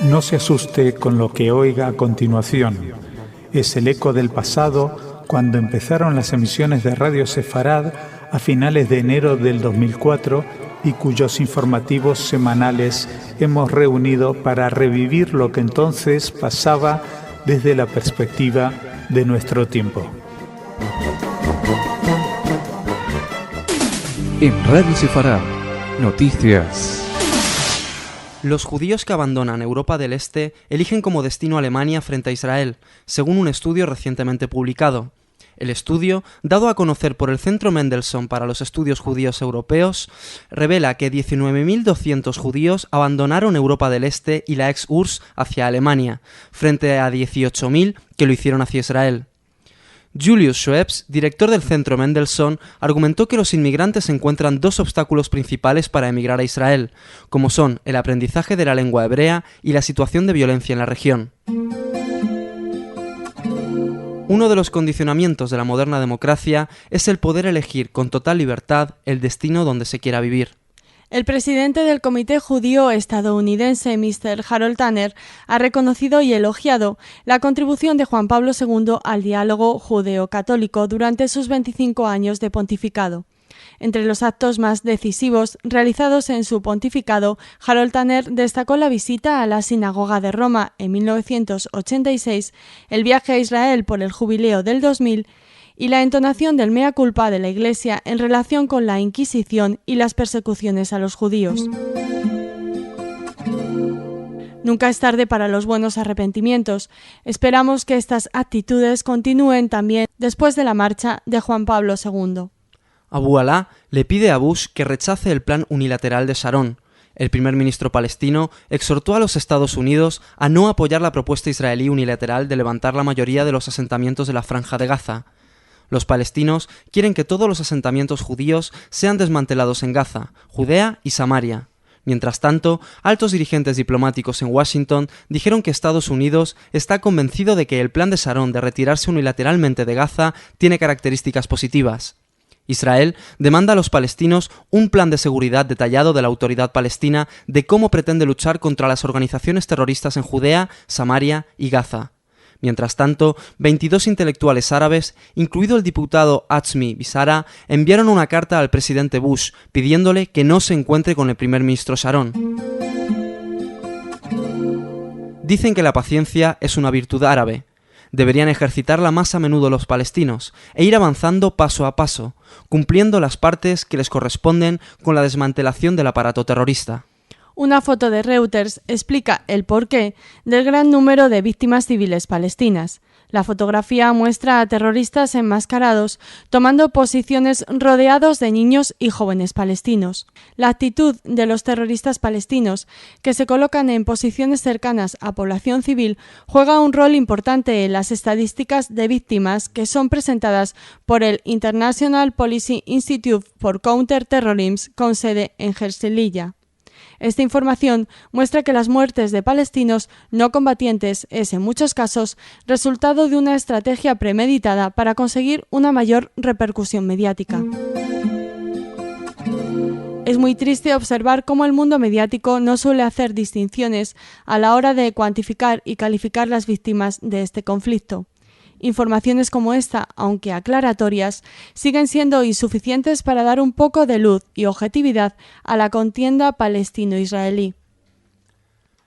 No se asuste con lo que oiga a continuación. Es el eco del pasado cuando empezaron las emisiones de Radio Sefarad a finales de enero del 2004 y cuyos informativos semanales hemos reunido para revivir lo que entonces pasaba desde la perspectiva de nuestro tiempo. En Radio Sefarad, noticias. Los judíos que abandonan Europa del Este eligen como destino Alemania frente a Israel, según un estudio recientemente publicado. El estudio, dado a conocer por el Centro Mendelssohn para los Estudios Judíos Europeos, revela que 19.200 judíos abandonaron Europa del Este y la ex-URSS hacia Alemania, frente a 18.000 que lo hicieron hacia Israel. Julius Schwebs, director del Centro Mendelssohn, argumentó que los inmigrantes encuentran dos obstáculos principales para emigrar a Israel, como son el aprendizaje de la lengua hebrea y la situación de violencia en la región. Uno de los condicionamientos de la moderna democracia es el poder elegir con total libertad el destino donde se quiera vivir. El presidente del Comité Judío estadounidense, Mr. Harold Tanner, ha reconocido y elogiado la contribución de Juan Pablo II al diálogo judeo-católico durante sus 25 años de pontificado. Entre los actos más decisivos realizados en su pontificado, Harold Tanner destacó la visita a la Sinagoga de Roma en 1986, el viaje a Israel por el jubileo del 2000 y la entonación del mea culpa de la Iglesia en relación con la Inquisición y las persecuciones a los judíos. Nunca es tarde para los buenos arrepentimientos. Esperamos que estas actitudes continúen también después de la marcha de Juan Pablo II. Abu Alá le pide a Bush que rechace el plan unilateral de Sharon. El primer ministro palestino exhortó a los Estados Unidos a no apoyar la propuesta israelí unilateral de levantar la mayoría de los asentamientos de la Franja de Gaza. Los palestinos quieren que todos los asentamientos judíos sean desmantelados en Gaza, Judea y Samaria. Mientras tanto, altos dirigentes diplomáticos en Washington dijeron que Estados Unidos está convencido de que el plan de Sharon de retirarse unilateralmente de Gaza tiene características positivas. Israel demanda a los palestinos un plan de seguridad detallado de la Autoridad Palestina de cómo pretende luchar contra las organizaciones terroristas en Judea, Samaria y Gaza. Mientras tanto, 22 intelectuales árabes, incluido el diputado Azmi Bisara, enviaron una carta al presidente Bush pidiéndole que no se encuentre con el primer ministro Sharon. Dicen que la paciencia es una virtud árabe. Deberían ejercitarla más a menudo los palestinos e ir avanzando paso a paso, cumpliendo las partes que les corresponden con la desmantelación del aparato terrorista. Una foto de Reuters explica el porqué del gran número de víctimas civiles palestinas. La fotografía muestra a terroristas enmascarados tomando posiciones rodeados de niños y jóvenes palestinos. La actitud de los terroristas palestinos, que se colocan en posiciones cercanas a población civil, juega un rol importante en las estadísticas de víctimas que son presentadas por el International Policy Institute for Counter-Terrorism con sede en Herzliya. Esta información muestra que las muertes de palestinos no combatientes es, en muchos casos, resultado de una estrategia premeditada para conseguir una mayor repercusión mediática. Es muy triste observar cómo el mundo mediático no suele hacer distinciones a la hora de cuantificar y calificar las víctimas de este conflicto. Informaciones como esta, aunque aclaratorias, siguen siendo insuficientes para dar un poco de luz y objetividad a la contienda palestino-israelí.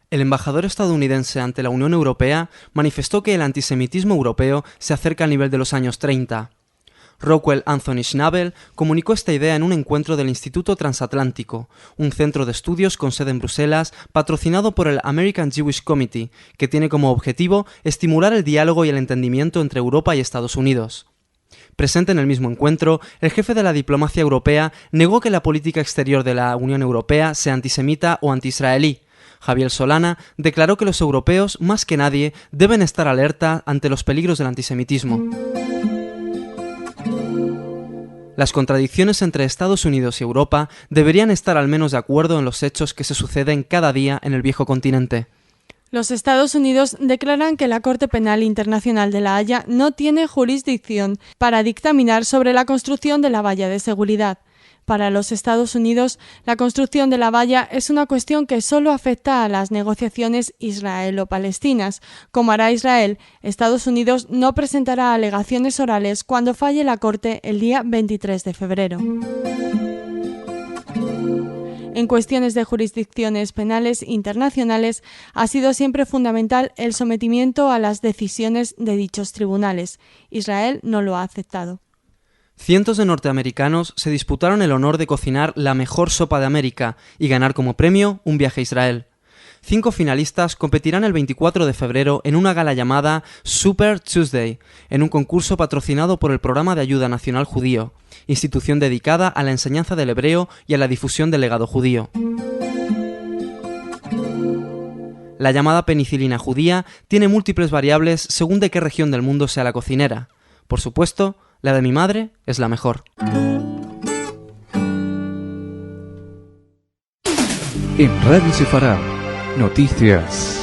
El embajador estadounidense ante la Unión Europea manifestó que el antisemitismo europeo se acerca al nivel de los años 30. Rockwell Anthony Schnabel comunicó esta idea en un encuentro del Instituto Transatlántico, un centro de estudios con sede en Bruselas, patrocinado por el American Jewish Committee, que tiene como objetivo estimular el diálogo y el entendimiento entre Europa y Estados Unidos. Presente en el mismo encuentro, el jefe de la diplomacia europea negó que la política exterior de la Unión Europea sea antisemita o antiisraelí. Javier Solana declaró que los europeos, más que nadie, deben estar alerta ante los peligros del antisemitismo. Las contradicciones entre Estados Unidos y Europa deberían estar al menos de acuerdo en los hechos que se suceden cada día en el viejo continente. Los Estados Unidos declaran que la Corte Penal Internacional de La Haya no tiene jurisdicción para dictaminar sobre la construcción de la valla de seguridad. para los Estados Unidos, la construcción de la valla es una cuestión que solo afecta a las negociaciones israelo-palestinas. Como hará Israel, Estados Unidos no presentará alegaciones orales cuando falle la Corte el día 23 de febrero. En cuestiones de jurisdicciones penales internacionales, ha sido siempre fundamental el sometimiento a las decisiones de dichos tribunales. Israel no lo ha aceptado. Cientos de norteamericanos se disputaron el honor de cocinar la mejor sopa de América y ganar como premio un viaje a Israel. 5 finalistas competirán el 24 de febrero en una gala llamada Super Tuesday, en un concurso patrocinado por el Programa de Ayuda Nacional Judío, institución dedicada a la enseñanza del hebreo y a la difusión del legado judío. La llamada penicilina judía tiene múltiples variables según de qué región del mundo sea la cocinera. Por supuesto, la de mi madre es la mejor. En Radio Sefarad, noticias.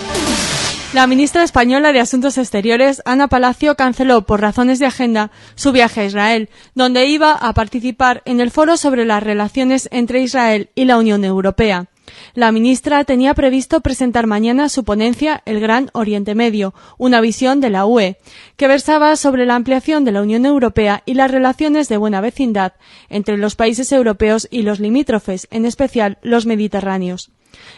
La ministra española de Asuntos Exteriores, Ana Palacio, canceló por razones de agenda su viaje a Israel, donde iba a participar en el foro sobre las relaciones entre Israel y la Unión Europea. La ministra tenía previsto presentar mañana su ponencia El Gran Oriente Medio, una visión de la UE, que versaba sobre la ampliación de la Unión Europea y las relaciones de buena vecindad entre los países europeos y los limítrofes, en especial los mediterráneos.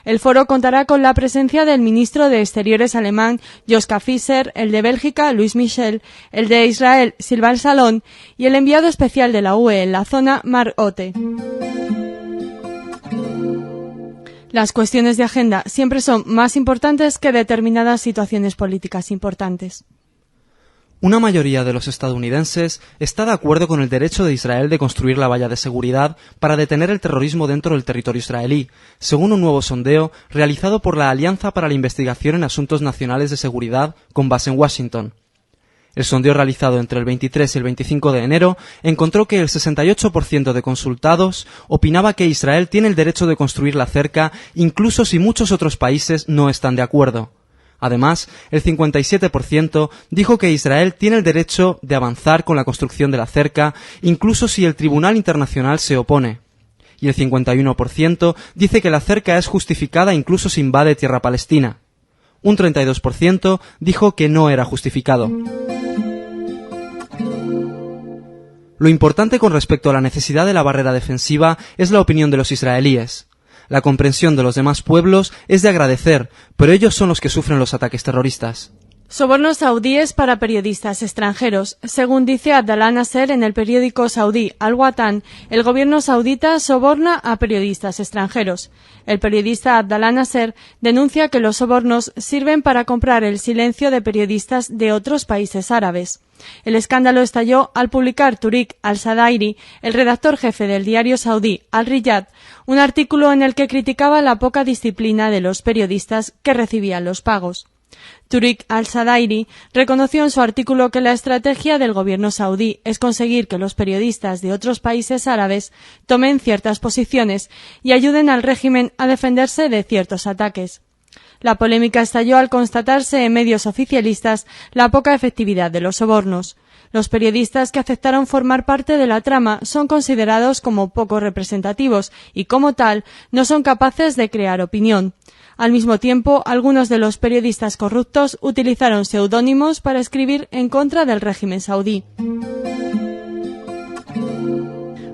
El foro contará con la presencia del ministro de Exteriores alemán Joschka Fischer, el de Bélgica Louis Michel, el de Israel Silvan Shalom y el enviado especial de la UE en la zona Mark Otte. Las cuestiones de agenda siempre son más importantes que determinadas situaciones políticas importantes. Una mayoría de los estadounidenses está de acuerdo con el derecho de Israel de construir la valla de seguridad para detener el terrorismo dentro del territorio israelí, según un nuevo sondeo realizado por la Alianza para la Investigación en Asuntos Nacionales de Seguridad con base en Washington. El sondeo realizado entre el 23 y el 25 de enero encontró que el 68% de consultados opinaba que Israel tiene el derecho de construir la cerca, incluso si muchos otros países no están de acuerdo. Además, el 57% dijo que Israel tiene el derecho de avanzar con la construcción de la cerca, incluso si el Tribunal Internacional se opone. Y el 51% dice que la cerca es justificada incluso si invade tierra palestina. Un 32% dijo que no era justificado. Lo importante con respecto a la necesidad de la barrera defensiva es la opinión de los israelíes. La comprensión de los demás pueblos es de agradecer, pero ellos son los que sufren los ataques terroristas. Sobornos saudíes para periodistas extranjeros. Según dice Abdallah Nasser en el periódico saudí Al-Watan, el gobierno saudita soborna a periodistas extranjeros. El periodista Abdallah Nasser denuncia que los sobornos sirven para comprar el silencio de periodistas de otros países árabes. El escándalo estalló al publicar Tariq al-Sadairi, el redactor jefe del diario saudí Al-Riyad, un artículo en el que criticaba la poca disciplina de los periodistas que recibían los pagos. Tariq al-Sadairi reconoció en su artículo que la estrategia del gobierno saudí es conseguir que los periodistas de otros países árabes tomen ciertas posiciones y ayuden al régimen a defenderse de ciertos ataques. La polémica estalló al constatarse en medios oficialistas la poca efectividad de los sobornos. Los periodistas que aceptaron formar parte de la trama son considerados como poco representativos y, como tal, no son capaces de crear opinión. Al mismo tiempo, algunos de los periodistas corruptos utilizaron seudónimos para escribir en contra del régimen saudí.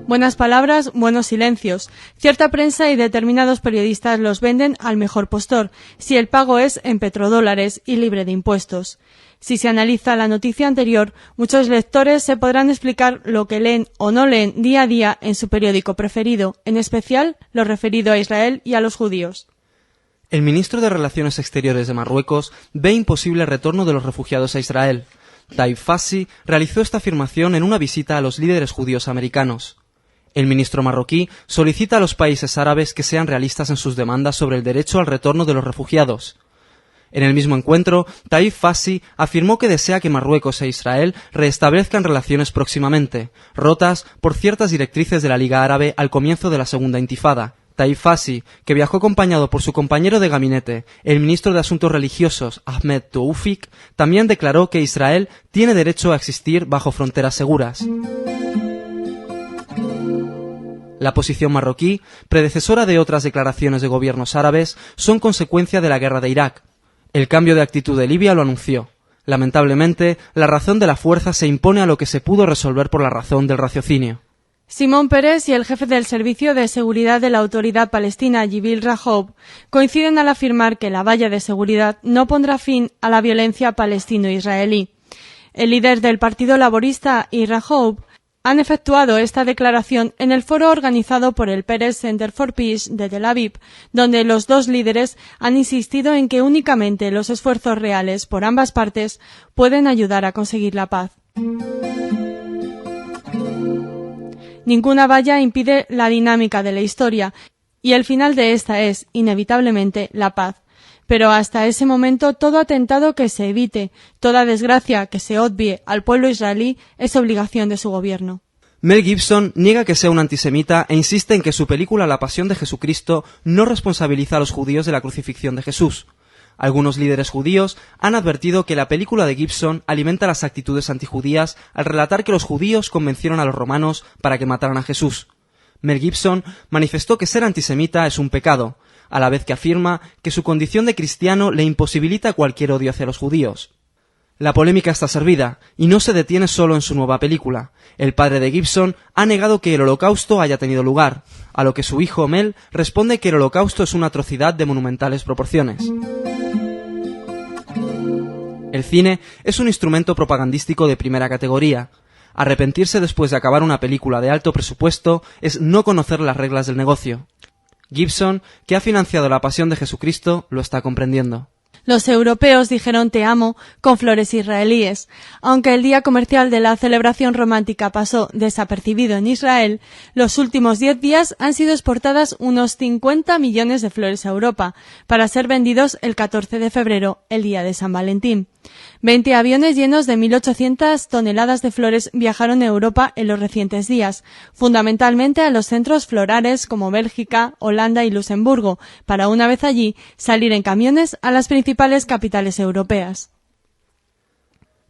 Buenas palabras, buenos silencios. Cierta prensa y determinados periodistas los venden al mejor postor, si el pago es en petrodólares y libre de impuestos. Si se analiza la noticia anterior, muchos lectores se podrán explicar lo que leen o no leen día a día en su periódico preferido, en especial lo referido a Israel y a los judíos. El ministro de Relaciones Exteriores de Marruecos ve imposible el retorno de los refugiados a Israel. Taif Fassi realizó esta afirmación en una visita a los líderes judíos americanos. El ministro marroquí solicita a los países árabes que sean realistas en sus demandas sobre el derecho al retorno de los refugiados. En el mismo encuentro, Taif Fassi afirmó que desea que Marruecos e Israel restablezcan relaciones próximamente, rotas por ciertas directrices de la Liga Árabe al comienzo de la Segunda Intifada. Taif Fassi, que viajó acompañado por su compañero de gabinete, el ministro de Asuntos Religiosos, Ahmed Toufik, también declaró que Israel tiene derecho a existir bajo fronteras seguras. La posición marroquí, predecesora de otras declaraciones de gobiernos árabes, son consecuencia de la guerra de Irak. El cambio de actitud de Libia lo anunció. Lamentablemente, la razón de la fuerza se impone a lo que se pudo resolver por la razón del raciocinio. Simón Peres y el jefe del Servicio de Seguridad de la Autoridad Palestina, Gibil Rahoub, coinciden al afirmar que la valla de seguridad no pondrá fin a la violencia palestino-israelí. El líder del Partido Laborista y Rahoub han efectuado esta declaración en el foro organizado por el Peres Center for Peace de Tel Aviv, donde los dos líderes han insistido en que únicamente los esfuerzos reales por ambas partes pueden ayudar a conseguir la paz. Ninguna valla impide la dinámica de la historia, y el final de esta es, inevitablemente, la paz. Pero hasta ese momento todo atentado que se evite, toda desgracia que se obvie al pueblo israelí es obligación de su gobierno. Mel Gibson niega que sea un antisemita e insiste en que su película La Pasión de Jesucristo no responsabiliza a los judíos de la crucifixión de Jesús. Algunos líderes judíos han advertido que la película de Gibson alimenta las actitudes antijudías al relatar que los judíos convencieron a los romanos para que mataran a Jesús. Mel Gibson manifestó que ser antisemita es un pecado, a la vez que afirma que su condición de cristiano le imposibilita cualquier odio hacia los judíos. La polémica está servida, y no se detiene solo en su nueva película. El padre de Gibson ha negado que el holocausto haya tenido lugar, a lo que su hijo Mel responde que el holocausto es una atrocidad de monumentales proporciones. El cine es un instrumento propagandístico de primera categoría. Arrepentirse después de acabar una película de alto presupuesto es no conocer las reglas del negocio. Gibson, que ha financiado La Pasión de Jesucristo, lo está comprendiendo. Los europeos dijeron te amo con flores israelíes. Aunque el día comercial de la celebración romántica pasó desapercibido en Israel, los últimos 10 días han sido exportadas unos 50 millones de flores a Europa, para ser vendidos el 14 de febrero, el día de San Valentín. 20 aviones llenos de 1.800 toneladas de flores viajaron a Europa en los recientes días, fundamentalmente a los centros florales como Bélgica, Holanda y Luxemburgo, para una vez allí salir en camiones a las principales capitales europeas.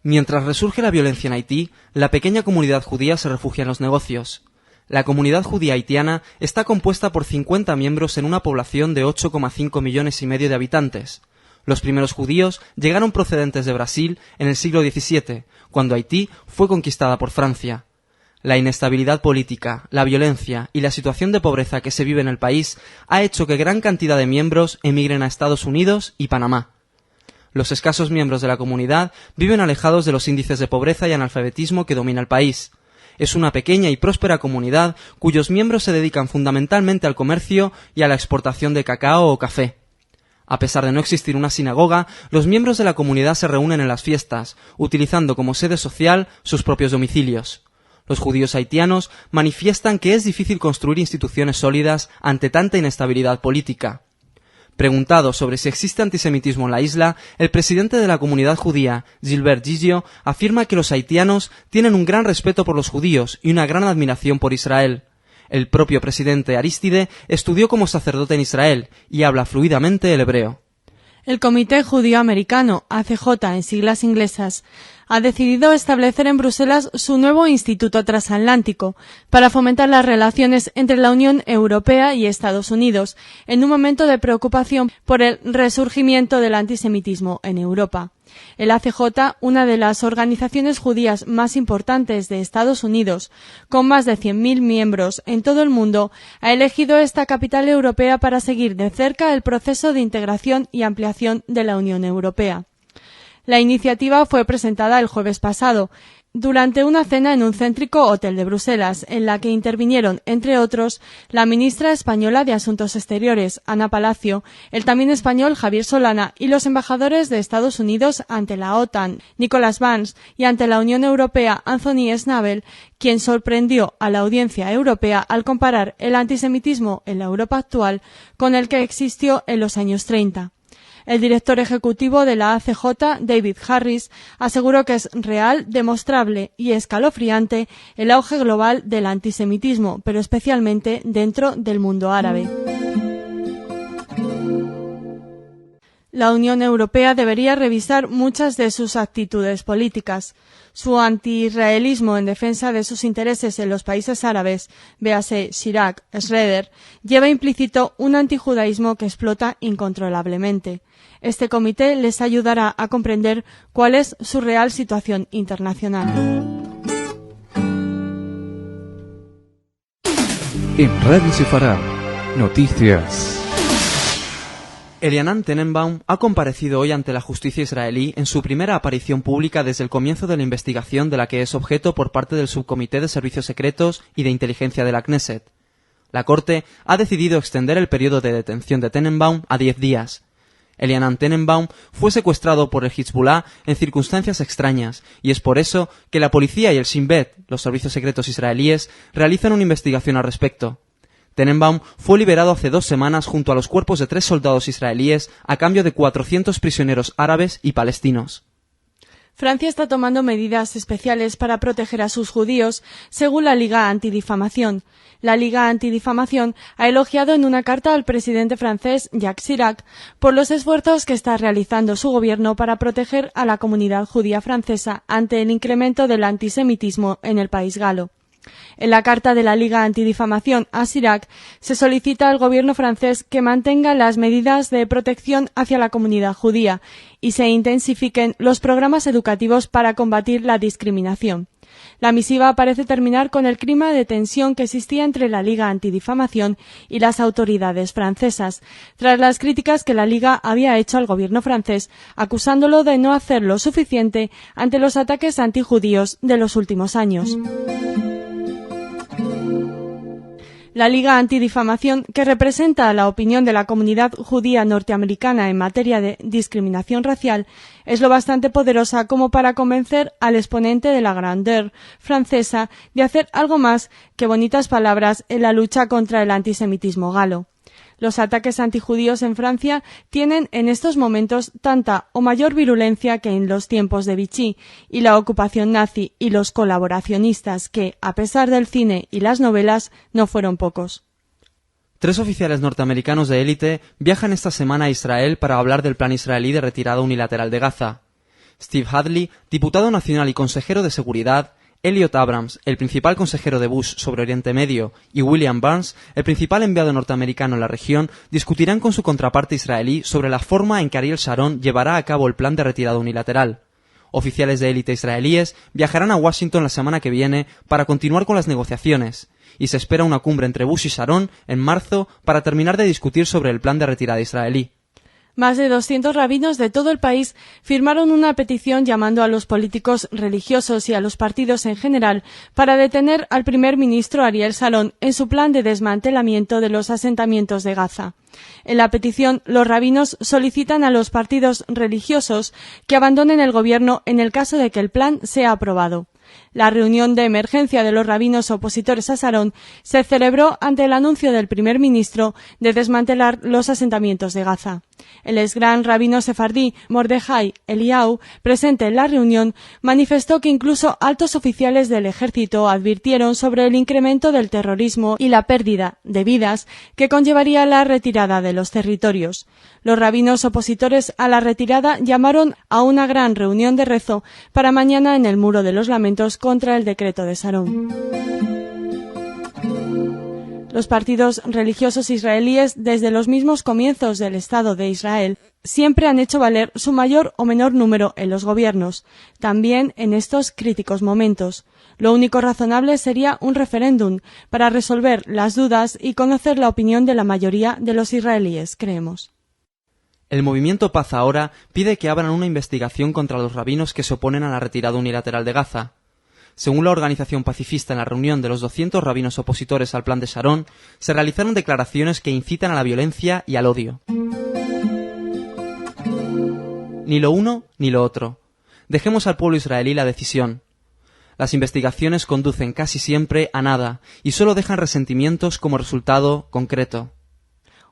Mientras resurge la violencia en Haití, la pequeña comunidad judía se refugia en los negocios. La comunidad judía haitiana está compuesta por 50 miembros en una población de 8,5 millones y medio de habitantes. Los primeros judíos llegaron procedentes de Brasil en el siglo XVII, cuando Haití fue conquistada por Francia. La inestabilidad política, la violencia y la situación de pobreza que se vive en el país ha hecho que gran cantidad de miembros emigren a Estados Unidos y Panamá. Los escasos miembros de la comunidad viven alejados de los índices de pobreza y analfabetismo que domina el país. Es una pequeña y próspera comunidad cuyos miembros se dedican fundamentalmente al comercio y a la exportación de cacao o café. A pesar de no existir una sinagoga, los miembros de la comunidad se reúnen en las fiestas, utilizando como sede social sus propios domicilios. Los judíos haitianos manifiestan que es difícil construir instituciones sólidas ante tanta inestabilidad política. Preguntado sobre si existe antisemitismo en la isla, el presidente de la comunidad judía, Gilbert Gizio, afirma que los haitianos tienen un gran respeto por los judíos y una gran admiración por Israel. El propio presidente Aristide estudió como sacerdote en Israel y habla fluidamente el hebreo. El Comité Judío Americano, ACJ en siglas inglesas, ha decidido establecer en Bruselas su nuevo Instituto Transatlántico para fomentar las relaciones entre la Unión Europea y Estados Unidos en un momento de preocupación por el resurgimiento del antisemitismo en Europa. El ACJ, una de las organizaciones judías más importantes de Estados Unidos, con más de 100.000 miembros en todo el mundo, ha elegido esta capital europea para seguir de cerca el proceso de integración y ampliación de la Unión Europea. La iniciativa fue presentada el jueves pasado, durante una cena en un céntrico hotel de Bruselas, en la que intervinieron, entre otros, la ministra española de Asuntos Exteriores, Ana Palacio, el también español Javier Solana y los embajadores de Estados Unidos ante la OTAN, Nicholas Vance, y ante la Unión Europea, Anthony Schnabel, quien sorprendió a la audiencia europea al comparar el antisemitismo en la Europa actual con el que existió en los años 30. El director ejecutivo de la ACJ, David Harris, aseguró que es real, demostrable y escalofriante el auge global del antisemitismo, pero especialmente dentro del mundo árabe. La Unión Europea debería revisar muchas de sus actitudes políticas. Su anti-israelismo en defensa de sus intereses en los países árabes, véase Chirac, Schroeder, lleva implícito un antijudaísmo que explota incontrolablemente. Este comité les ayudará a comprender cuál es su real situación internacional. En Radio Sefarad, noticias. Elianan Tenenbaum ha comparecido hoy ante la justicia israelí en su primera aparición pública desde el comienzo de la investigación de la que es objeto por parte del Subcomité de Servicios Secretos y de Inteligencia de la Knesset. La Corte ha decidido extender el periodo de detención de Tenenbaum a 10 días. Elianan Tenenbaum fue secuestrado por el Hezbollah en circunstancias extrañas y es por eso que la policía y el Shin Bet, los servicios secretos israelíes, realizan una investigación al respecto. Tenenbaum fue liberado hace 2 semanas junto a los cuerpos de 3 soldados israelíes a cambio de 400 prisioneros árabes y palestinos. Francia está tomando medidas especiales para proteger a sus judíos, según la Liga Antidifamación. La Liga Antidifamación ha elogiado en una carta al presidente francés Jacques Chirac por los esfuerzos que está realizando su gobierno para proteger a la comunidad judía francesa ante el incremento del antisemitismo en el país galo. En la carta de la Liga Antidifamación a Chirac se solicita al gobierno francés que mantenga las medidas de protección hacia la comunidad judía y se intensifiquen los programas educativos para combatir la discriminación. La misiva parece terminar con el clima de tensión que existía entre la Liga Antidifamación y las autoridades francesas, tras las críticas que la Liga había hecho al gobierno francés, acusándolo de no hacer lo suficiente ante los ataques antijudíos de los últimos años. La Liga Antidifamación, que representa la opinión de la comunidad judía norteamericana en materia de discriminación racial, es lo bastante poderosa como para convencer al exponente de la grandeur francesa de hacer algo más que bonitas palabras en la lucha contra el antisemitismo galo. Los ataques antijudíos en Francia tienen en estos momentos tanta o mayor virulencia que en los tiempos de Vichy y la ocupación nazi y los colaboracionistas que, a pesar del cine y las novelas, no fueron pocos. 3 oficiales norteamericanos de élite viajan esta semana a Israel para hablar del plan israelí de retirada unilateral de Gaza. Steve Hadley, diputado nacional y consejero de seguridad, Elliot Abrams, el principal consejero de Bush sobre Oriente Medio, y William Burns, el principal enviado norteamericano en la región, discutirán con su contraparte israelí sobre la forma en que Ariel Sharon llevará a cabo el plan de retirada unilateral. Oficiales de élite israelíes viajarán a Washington la semana que viene para continuar con las negociaciones, y se espera una cumbre entre Bush y Sharon en marzo para terminar de discutir sobre el plan de retirada israelí. Más de 200 rabinos de todo el país firmaron una petición llamando a los políticos religiosos y a los partidos en general para detener al primer ministro Ariel Sharon en su plan de desmantelamiento de los asentamientos de Gaza. En la petición, los rabinos solicitan a los partidos religiosos que abandonen el gobierno en el caso de que el plan sea aprobado. La reunión de emergencia de los rabinos opositores a Sharon se celebró ante el anuncio del primer ministro de desmantelar los asentamientos de Gaza. El ex gran rabino sefardí Mordejai Eliyahu, presente en la reunión, manifestó que incluso altos oficiales del ejército advirtieron sobre el incremento del terrorismo y la pérdida de vidas que conllevaría la retirada de los territorios. Los rabinos opositores a la retirada llamaron a una gran reunión de rezo para mañana en el Muro de los Lamentos contra el decreto de Sharon. Los partidos religiosos israelíes, desde los mismos comienzos del Estado de Israel, siempre han hecho valer su mayor o menor número en los gobiernos, también en estos críticos momentos. Lo único razonable sería un referéndum para resolver las dudas y conocer la opinión de la mayoría de los israelíes, creemos. El movimiento Paz Ahora pide que abran una investigación contra los rabinos que se oponen a la retirada unilateral de Gaza. Según la organización pacifista, en la reunión de los 200 rabinos opositores al plan de Sharon, se realizaron declaraciones que incitan a la violencia y al odio. Ni lo uno ni lo otro. Dejemos al pueblo israelí la decisión. Las investigaciones conducen casi siempre a nada y solo dejan resentimientos como resultado concreto.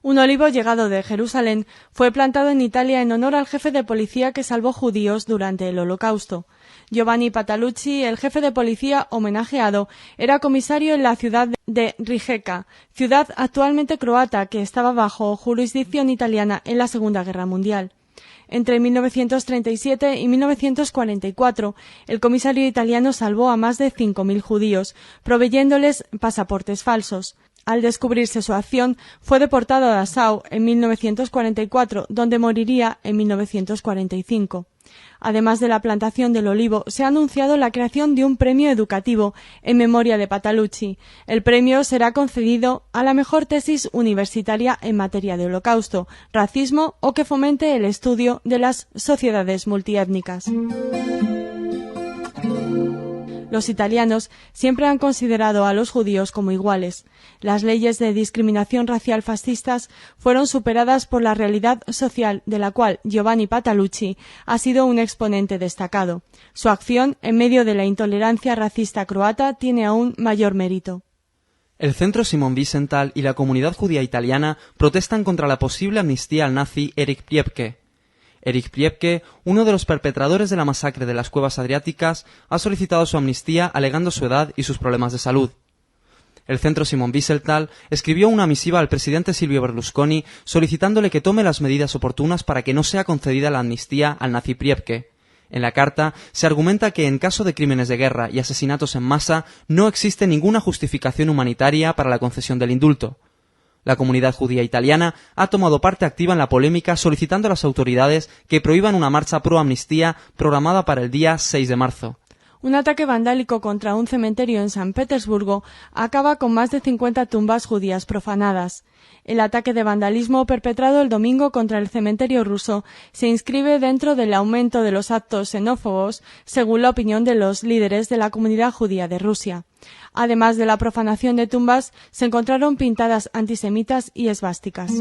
Un olivo llegado de Jerusalén fue plantado en Italia en honor al jefe de policía que salvó judíos durante el Holocausto. Giovanni Patalucci, el jefe de policía homenajeado, era comisario en la ciudad de Rijeka, ciudad actualmente croata que estaba bajo jurisdicción italiana en la Segunda Guerra Mundial. Entre 1937 y 1944, el comisario italiano salvó a más de 5.000 judíos, proveyéndoles pasaportes falsos. Al descubrirse su acción, fue deportado a Dachau en 1944, donde moriría en 1945. Además de la plantación del olivo, se ha anunciado la creación de un premio educativo en memoria de Patalucci. El premio será concedido a la mejor tesis universitaria en materia de holocausto, racismo o que fomente el estudio de las sociedades multiétnicas. Los italianos siempre han considerado a los judíos como iguales. Las leyes de discriminación racial fascistas fueron superadas por la realidad social de la cual Giovanni Patalucci ha sido un exponente destacado. Su acción en medio de la intolerancia racista croata tiene aún mayor mérito. El Centro Simon Wiesenthal y la comunidad judía italiana protestan contra la posible amnistía al nazi Erich Priebke. Erich Priebke, uno de los perpetradores de la masacre de las cuevas adriáticas, ha solicitado su amnistía alegando su edad y sus problemas de salud. El Centro Simon Wiesenthal escribió una misiva al presidente Silvio Berlusconi solicitándole que tome las medidas oportunas para que no sea concedida la amnistía al nazi Priebke. En la carta se argumenta que en caso de crímenes de guerra y asesinatos en masa no existe ninguna justificación humanitaria para la concesión del indulto. La comunidad judía italiana ha tomado parte activa en la polémica solicitando a las autoridades que prohíban una marcha pro amnistía programada para el día 6 de marzo. Un ataque vandálico contra un cementerio en San Petersburgo acaba con más de 50 tumbas judías profanadas. El ataque de vandalismo perpetrado el domingo contra el cementerio ruso se inscribe dentro del aumento de los actos xenófobos, según la opinión de los líderes de la comunidad judía de Rusia. Además de la profanación de tumbas, se encontraron pintadas antisemitas y esvásticas.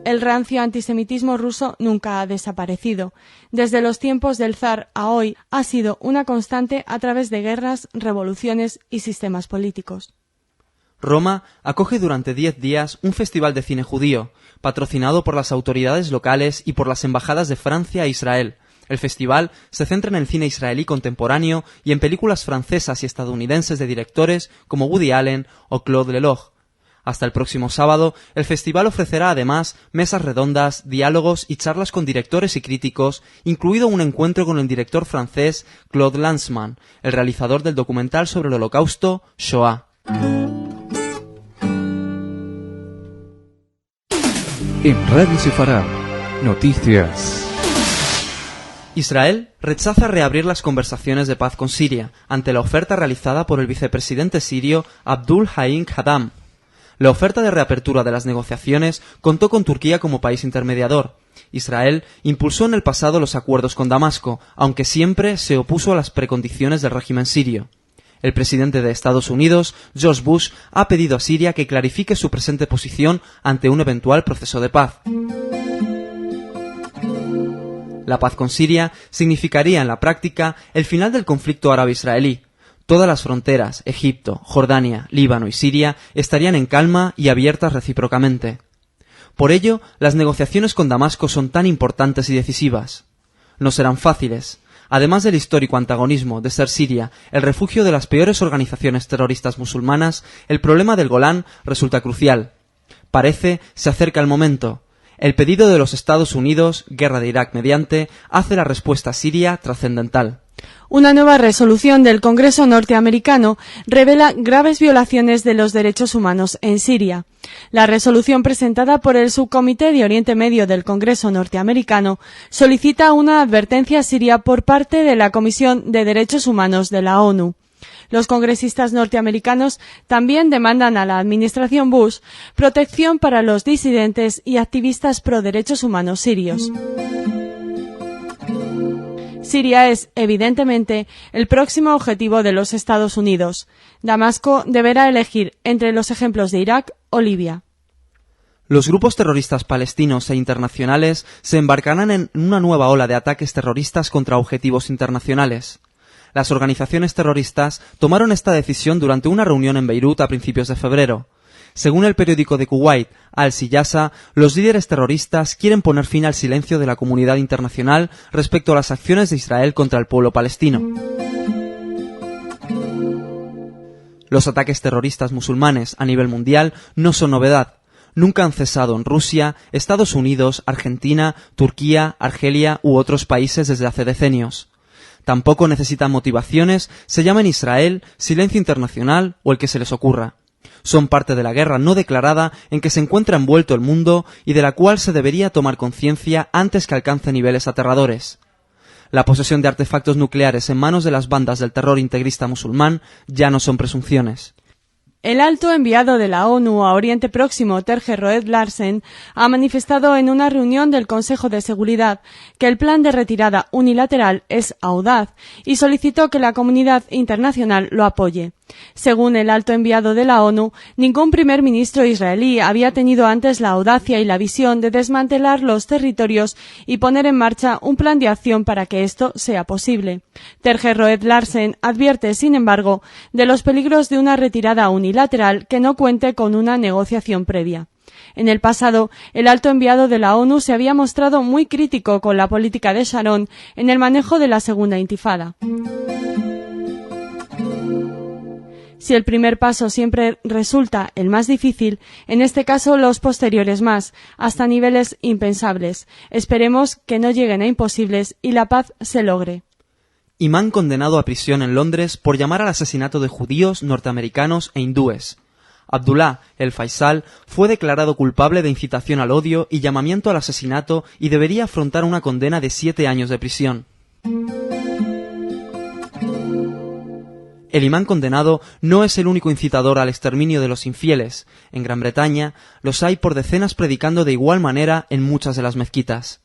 El rancio antisemitismo ruso nunca ha desaparecido. Desde los tiempos del zar a hoy ha sido una constante a través de guerras, revoluciones y sistemas políticos. Roma acoge durante 10 días un festival de cine judío, patrocinado por las autoridades locales y por las embajadas de Francia e Israel. El festival se centra en el cine israelí contemporáneo y en películas francesas y estadounidenses de directores como Woody Allen o Claude Lelouch. Hasta el próximo sábado, el festival ofrecerá además mesas redondas, diálogos y charlas con directores y críticos, incluido un encuentro con el director francés Claude Lanzmann, el realizador del documental sobre el Holocausto, Shoah. En Radio Sefarad, noticias. Israel rechaza reabrir las conversaciones de paz con Siria ante la oferta realizada por el vicepresidente sirio Abdul Haim Khadam. La oferta de reapertura de las negociaciones contó con Turquía como país intermediador. Israel impulsó en el pasado los acuerdos con Damasco, aunque siempre se opuso a las precondiciones del régimen sirio. El presidente de Estados Unidos, George Bush, ha pedido a Siria que clarifique su presente posición ante un eventual proceso de paz. La paz con Siria significaría en la práctica el final del conflicto árabe-israelí. Todas las fronteras, Egipto, Jordania, Líbano y Siria, estarían en calma y abiertas recíprocamente. Por ello, las negociaciones con Damasco son tan importantes y decisivas. No serán fáciles. Además del histórico antagonismo de ser Siria el refugio de las peores organizaciones terroristas musulmanas, el problema del Golán resulta crucial. Parece se acerca el momento. El pedido de los Estados Unidos, guerra de Irak mediante, hace la respuesta siria trascendental. Una nueva resolución del Congreso norteamericano revela graves violaciones de los derechos humanos en Siria. La resolución presentada por el Subcomité de Oriente Medio del Congreso norteamericano solicita una advertencia a Siria por parte de la Comisión de Derechos Humanos de la ONU. Los congresistas norteamericanos también demandan a la administración Bush protección para los disidentes y activistas pro derechos humanos sirios. Siria es, evidentemente, el próximo objetivo de los Estados Unidos. Damasco deberá elegir entre los ejemplos de Irak o Libia. Los grupos terroristas palestinos e internacionales se embarcarán en una nueva ola de ataques terroristas contra objetivos internacionales. Las organizaciones terroristas tomaron esta decisión durante una reunión en Beirut a principios de febrero. Según el periódico de Kuwait, Al-Siyasa, los líderes terroristas quieren poner fin al silencio de la comunidad internacional respecto a las acciones de Israel contra el pueblo palestino. Los ataques terroristas musulmanes a nivel mundial no son novedad. nunca han cesado en Rusia, Estados Unidos, Argentina, Turquía, Argelia u otros países desde hace decenios. Tampoco necesitan motivaciones, se llamen Israel, silencio internacional o el que se les ocurra. Son parte de la guerra no declarada en que se encuentra envuelto el mundo y de la cual se debería tomar conciencia antes que alcance niveles aterradores. La posesión de artefactos nucleares en manos de las bandas del terror integrista musulmán ya no son presunciones. El alto enviado de la ONU a Oriente Próximo, Terje Roed Larsen, ha manifestado en una reunión del Consejo de Seguridad que el plan de retirada unilateral es audaz y solicitó que la comunidad internacional lo apoye. Según el alto enviado de la ONU, ningún primer ministro israelí había tenido antes la audacia y la visión de desmantelar los territorios y poner en marcha un plan de acción para que esto sea posible. Terje Roed Larsen advierte, sin embargo, de los peligros de una retirada unilateral que no cuente con una negociación previa. En el pasado, el alto enviado de la ONU se había mostrado muy crítico con la política de Sharon en el manejo de la segunda intifada. Si el primer paso siempre resulta el más difícil, en este caso los posteriores más, hasta niveles impensables. Esperemos que no lleguen a imposibles y la paz se logre. Imán condenado a prisión en Londres por llamar al asesinato de judíos, norteamericanos e hindúes. Abdullah el Faisal fue declarado culpable de incitación al odio y llamamiento al asesinato y debería afrontar una condena de 7 años de prisión. El imán condenado no es el único incitador al exterminio de los infieles. En Gran Bretaña los hay por decenas predicando de igual manera en muchas de las mezquitas.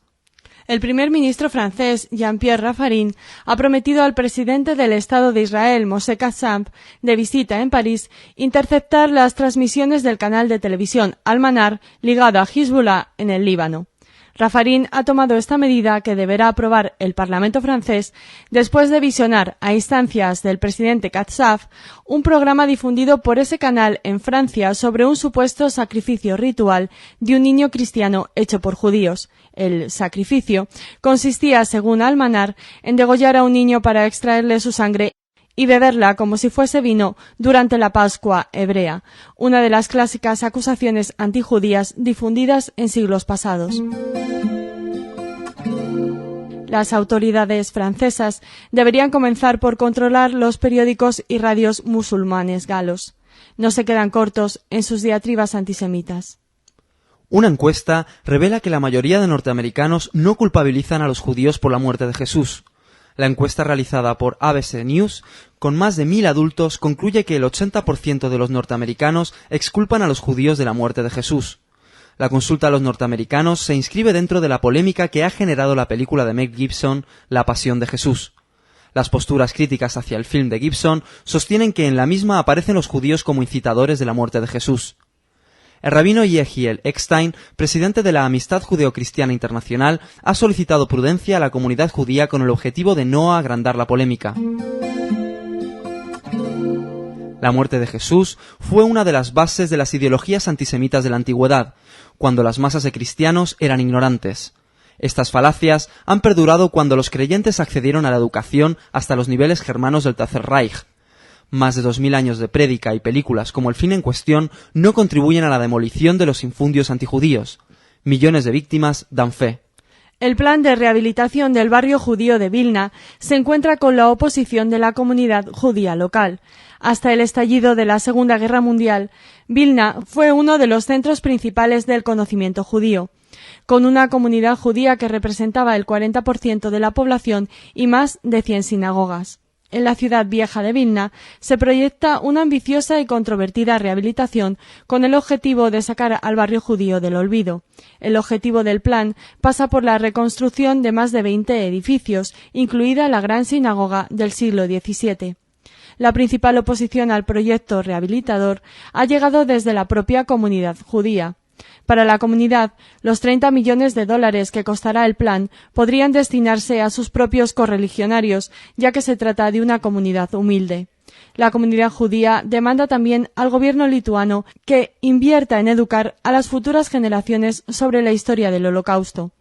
El primer ministro francés, Jean-Pierre Raffarin, ha prometido al presidente del Estado de Israel, Moshe Katsav, de visita en París, interceptar las transmisiones del canal de televisión Al-Manar ligado a Hezbollah en el Líbano. Raffarin ha tomado esta medida que deberá aprobar el Parlamento francés después de visionar, a instancias del presidente Katsav, un programa difundido por ese canal en Francia sobre un supuesto sacrificio ritual de un niño cristiano hecho por judíos. El sacrificio consistía, según Al-Manar, en degollar a un niño para extraerle su sangre y beberla como si fuese vino durante la Pascua hebrea, una de las clásicas acusaciones antijudías difundidas en siglos pasados. Las autoridades francesas deberían comenzar por controlar los periódicos y radios musulmanes galos. No se quedan cortos en sus diatribas antisemitas. Una encuesta revela que la mayoría de norteamericanos no culpabilizan a los judíos por la muerte de Jesús. La encuesta realizada por ABC News, con más de 1.000 adultos, concluye que el 80% de los norteamericanos exculpan a los judíos de la muerte de Jesús. La consulta a los norteamericanos se inscribe dentro de la polémica que ha generado la película de Mel Gibson, La Pasión de Jesús. Las posturas críticas hacia el film de Gibson sostienen que en la misma aparecen los judíos como incitadores de la muerte de Jesús. El rabino Yehiel Eckstein, presidente de la Amistad Judeocristiana Internacional, ha solicitado prudencia a la comunidad judía con el objetivo de no agrandar la polémica. La muerte de Jesús fue una de las bases de las ideologías antisemitas de la antigüedad, cuando las masas de cristianos eran ignorantes. Estas falacias han perdurado cuando los creyentes accedieron a la educación hasta los niveles germanos del Tercer Reich. Más de 2000 años de prédica y películas como El fin en cuestión no contribuyen a la demolición de los infundios antijudíos. Millones de víctimas dan fe. El plan de rehabilitación del barrio judío de Vilna se encuentra con la oposición de la comunidad judía local. Hasta el estallido de la Segunda Guerra Mundial, Vilna fue uno de los centros principales del conocimiento judío, con una comunidad judía que representaba el 40% de la población y más de 100 sinagogas. En la ciudad vieja de Vilna se proyecta una ambiciosa y controvertida rehabilitación con el objetivo de sacar al barrio judío del olvido. El objetivo del plan pasa por la reconstrucción de más de 20 edificios, incluida la gran sinagoga del siglo XVII. La principal oposición al proyecto rehabilitador ha llegado desde la propia comunidad judía. Para la comunidad, los 30 millones de dólares que costará el plan podrían destinarse a sus propios correligionarios, ya que se trata de una comunidad humilde. La comunidad judía demanda también al gobierno lituano que invierta en educar a las futuras generaciones sobre la historia del Holocausto.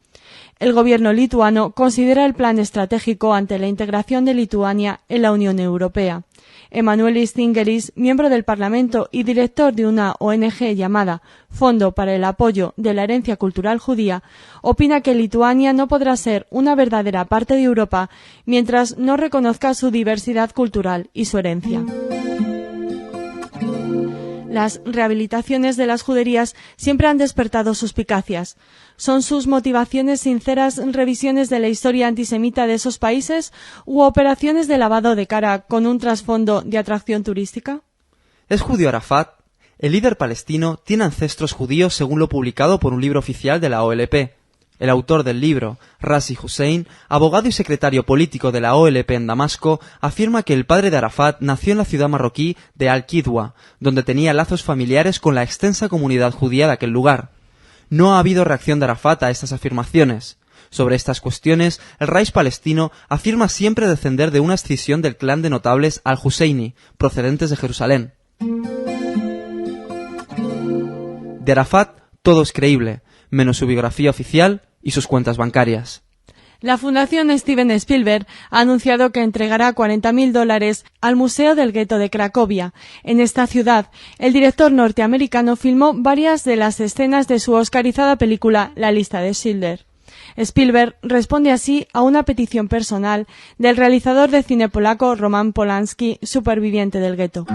El gobierno lituano considera el plan estratégico ante la integración de Lituania en la Unión Europea. Emanuelis Zingeris, miembro del Parlamento y director de una ONG llamada Fondo para el Apoyo de la Herencia Cultural Judía, opina que Lituania no podrá ser una verdadera parte de Europa mientras no reconozca su diversidad cultural y su herencia. Las rehabilitaciones de las juderías siempre han despertado suspicacias. ¿Son sus motivaciones sinceras revisiones de la historia antisemita de esos países u operaciones de lavado de cara con un trasfondo de atracción turística? ¿Es judío Arafat? El líder palestino tiene ancestros judíos según lo publicado por un libro oficial de la OLP. El autor del libro, Razi Hussein, abogado y secretario político de la OLP en Damasco, afirma que el padre de Arafat nació en la ciudad marroquí de Al-Qidwa, donde tenía lazos familiares con la extensa comunidad judía de aquel lugar. No ha habido reacción de Arafat a estas afirmaciones. Sobre estas cuestiones, el Reich palestino afirma siempre descender de una escisión del clan de notables al-Husseini, procedentes de Jerusalén. De Arafat todo es creíble, menos su biografía oficial y sus cuentas bancarias. La Fundación Steven Spielberg ha anunciado que entregará $40.000 al Museo del Gueto de Cracovia. En esta ciudad, el director norteamericano filmó varias de las escenas de su oscarizada película La lista de Schindler. Spielberg responde así a una petición personal del realizador de cine polaco Roman Polanski, superviviente del gueto.